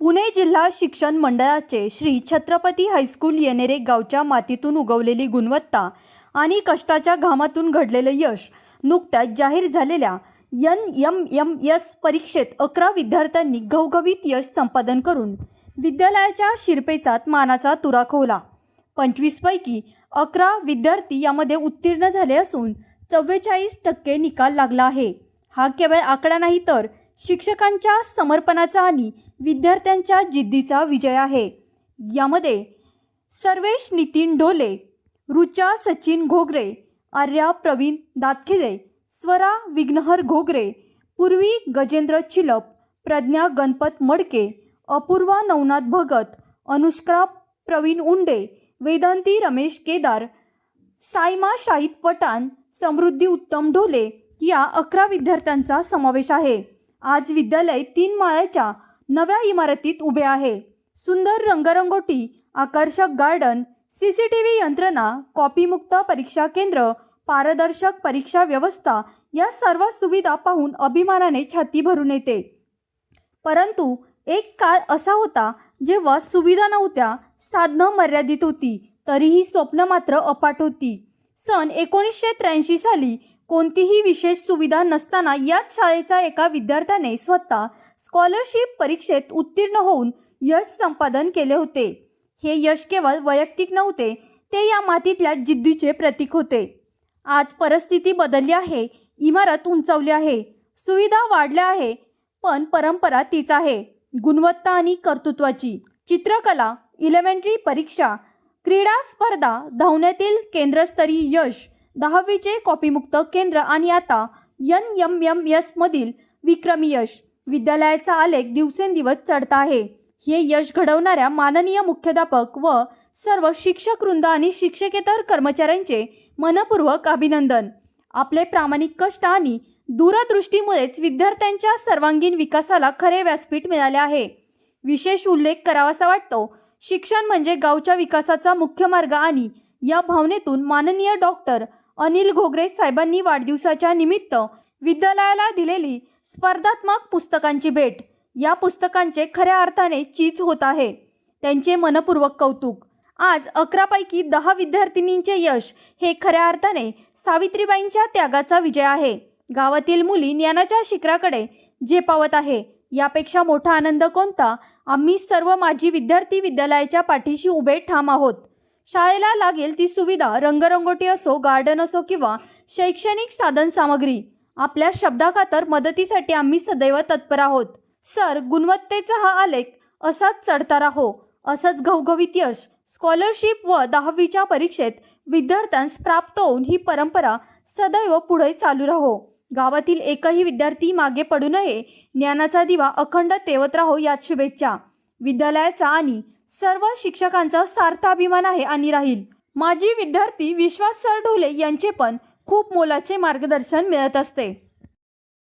पुणे जिल्हा शिक्षण मंडळाचे श्री छत्रपती हायस्कूल येणेरे गावच्या मातीतून उगवलेली गुणवत्ता आणि कष्टाच्या घामातून घडलेले यश नुकत्याच जाहीर झालेल्या NMMS परीक्षेत 11 विद्यार्थ्यांनी घवघवीत यश संपादन करून विद्यालयाच्या शिरपेचात मानाचा तुरा खोवला। 25 पैकी 11 विद्यार्थी यामध्ये उत्तीर्ण झाले असून 44% निकाल लागला आहे। हा केवळ आकडा नाही तर शिक्षकांच्या समर्पणाचा आणि विद्यार्थ्यांच्या जिद्दीचा विजय आहे। यामध्ये सर्वेश नितीन ढोले, रुचा सचिन घोगरे, आर्या प्रवीण दातखिळे, स्वरा विघ्नहर घोगरे, पूर्वी गजेंद्र चिलप, प्रज्ञा गणपत मडके, अपूर्वा नवनाथ भगत, अनुष्का प्रवीण उंडे, वेदांती रमेश केदार, सायमा शाहिद पठाण, समृद्धी उत्तम ढोले या 11 विद्यार्थ्यांचा समावेश आहे। आज विद्यालय 3 माळ्याच्या नव्या इमारतीत उभे आहे। सुंदर रंगरंगोटी, आकर्षक गार्डन, CCTV यंत्रणा, कॉपीमुक्त परीक्षा केंद्र, पारदर्शक परीक्षा व्यवस्था या सर्व सुविधा पाहून अभिमानाने छाती भरून येते। परंतु एक काळ असा होता जेव्हा सुविधा नव्हत्या, साधनं मर्यादित होती, तरीही स्वप्न मात्र अफाट होती। सन 1983 साली कोणतीही विशेष सुविधा नसताना याच शाळेच्या एका विद्यार्थ्याने स्वतः स्कॉलरशिप परीक्षेत उत्तीर्ण होऊन यश संपादन केले होते। हे यश केवळ वैयक्तिक नव्हते, ते या मातीतल्या जिद्दीचे प्रतीक होते। आज परिस्थिती बदलली आहे, इमारत उंचावली आहे, सुविधा वाढल्या आहे, पण परंपरा तीच आहे, गुणवत्ता आणि कर्तृत्वाची। चित्रकला, एलिमेंटरी परीक्षा, क्रीडा स्पर्धा, धावण्यातील केंद्रस्तरीय यश, 10वीचे कॉपीमुक्त केंद्र आणि आता NMMS मधील विक्रमी यश। विद्यालयाचा आलेख दिवसेंदिवस चढता आहे। हे यश घडवणाऱ्या माननीय मुख्याध्यापक व सर्व शिक्षकवृंद आणि शिक्षकेतर कर्मचाऱ्यांचे मनपूर्वक अभिनंदन। आपले प्रामाणिक कष्ट आणि दूरदृष्टीमुळेच विद्यार्थ्यांच्या सर्वांगीण विकासाला खरे व्यासपीठ मिळाले आहे। विशेष उल्लेख करावासा वाटतो, शिक्षण म्हणजे गावच्या विकासाचा मुख्य मार्ग आणि या भावनेतून माननीय डॉक्टर अनिल घोगरे साहेबांनी वाढदिवसाच्या निमित्त विद्यालयाला दिलेली स्पर्धात्मक पुस्तकांची भेट। या पुस्तकांचे खऱ्या अर्थाने चीज होत आहे, त्यांचे मनपूर्वक कौतुक। आज 11 पैकी 10 विद्यार्थिनींचे यश हे खऱ्या अर्थाने सावित्रीबाईंच्या त्यागाचा विजय आहे। गावातील मुली ज्ञानाच्या शिखराकडे झेपावत आहे, यापेक्षा मोठा आनंद कोणता। आम्ही सर्व माजी विद्यार्थी विद्यालयाच्या पाठीशी उभे ठाम आहोत। शाळेला लागेल ती सुविधा, रंगरंगोटी असो, गार्डन असो किंवा शैक्षणिक साधन सामग्री, आपल्या शब्दाखातर मदतीसाठी आम्ही सदैव तत्पर आहोत। सर, गुणवत्तेचा हा आलेख असाच चढता राहो, असंच घवघवीत यश स्कॉलरशिप व 10वीच्या परीक्षेत विद्यार्थ्यांस प्राप्त होऊन ही परंपरा सदैव पुढे चालू राहो। गावातील एकही विद्यार्थी मागे पडू नये, ज्ञानाचा दिवा अखंड तेवत राहो यात शुभेच्छा। विद्यालयाचा आणि सर्व शिक्षकांचा सार्थ अभिमान आहे आणि राहील। माजी विद्यार्थी विश्वास सर ढोले यांचे पण खूप मोलाचे मार्गदर्शन मिळत असते।